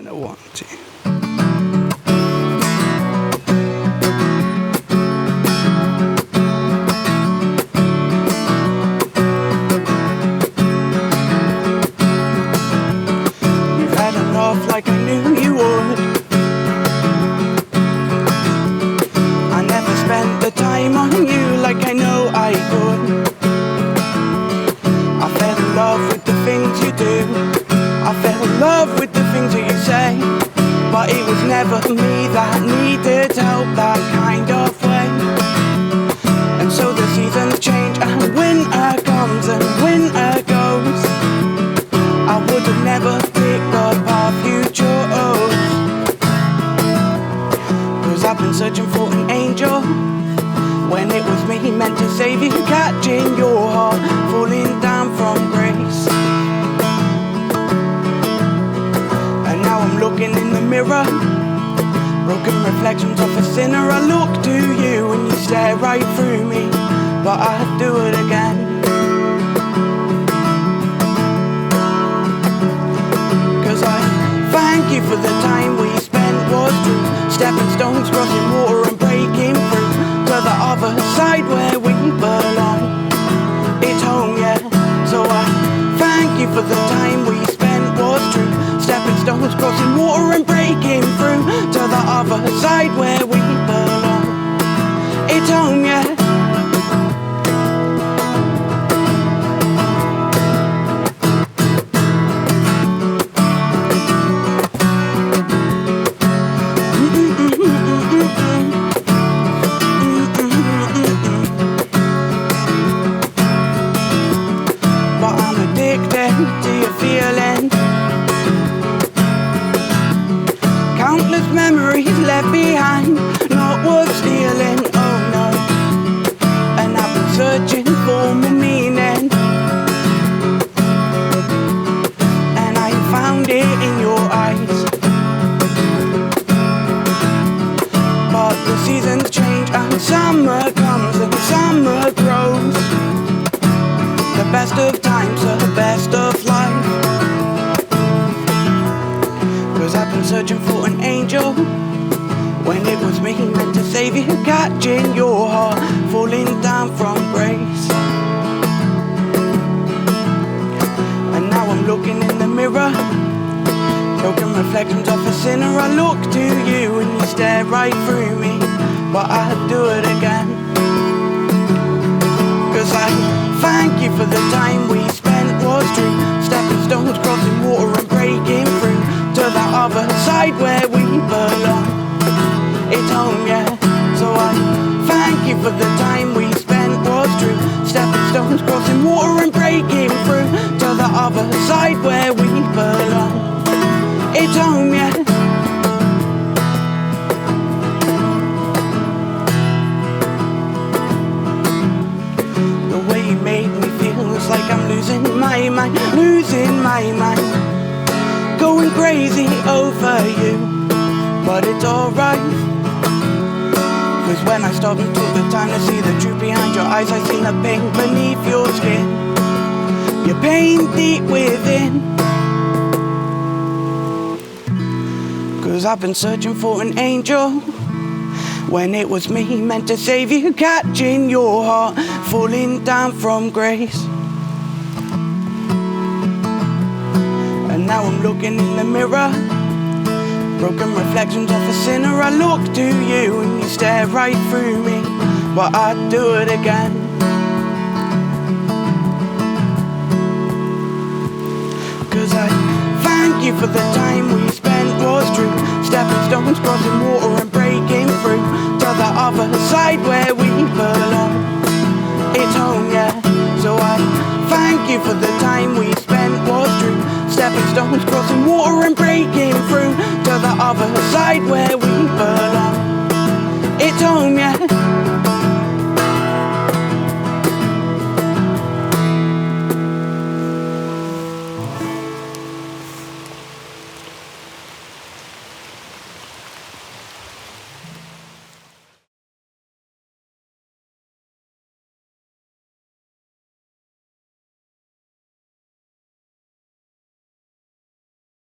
And a 1, 2. You've had enough like I knew you would. I never spent the time on you like I know I could. I fell in love with the things you do. I fell in love with the things that you say, but it was never me that needed help that kind of way. And so the seasons change and winter comes and winter goes. I would have never picked the path you chose, 'cause I've been searching for an angel when it was me meant to save you, catching your heart falling down from grace. And now I'm looking in the mirror, broken reflections of a sinner. I look to you and you stare right through me, but I'd do it again. 'Cause I thank you for the time we spent was true, stepping stones, crossing water and breaking through to the other side where we belong. It's home, yeah. So I thank you for the time we spent was true, stepping stones, crossing water and breaking through to the other side where we belong. It's home, yeah. To your feeling, countless memories left behind, not worth stealing, oh no. And I've been searching for my meaning, and I found it in your eyes. But the seasons change and summer comes and summer grows. The best of times, the best of life. 'Cause I've been searching for an angel when it was me meant to save you, catching your heart falling down from grace. And now I'm looking in the mirror, broken reflections of a sinner. I look to you and you stare right through me, but I'd do it again. 'Cause I thank you for the time we spent was true, stepping stones, crossing water and breaking through to the other side where we belong. It's home, yeah. So I thank you for the time we spent was true, stepping stones, crossing water and breaking through to the other side where we belong. It's home, yeah. It's like I'm losing my mind, going crazy over you, but it's alright. 'Cause when I stop and took the time to see the truth behind your eyes, I seen the pain beneath your skin, your pain deep within. 'Cause I've been searching for an angel when it was me meant to save you, catching your heart falling down from grace. And now I'm looking in the mirror, broken reflections of a sinner. I look to you and you stare right through me, but I'd do it again. 'Cause I thank you for the time we spent was true, stepping stones, crossing water and breaking through to the other side where we belong. It's home, yeah. So I thank you for the time we spent was true, stepping stones, crossing water and breaking through to the other side where we belong. It's home, yeah.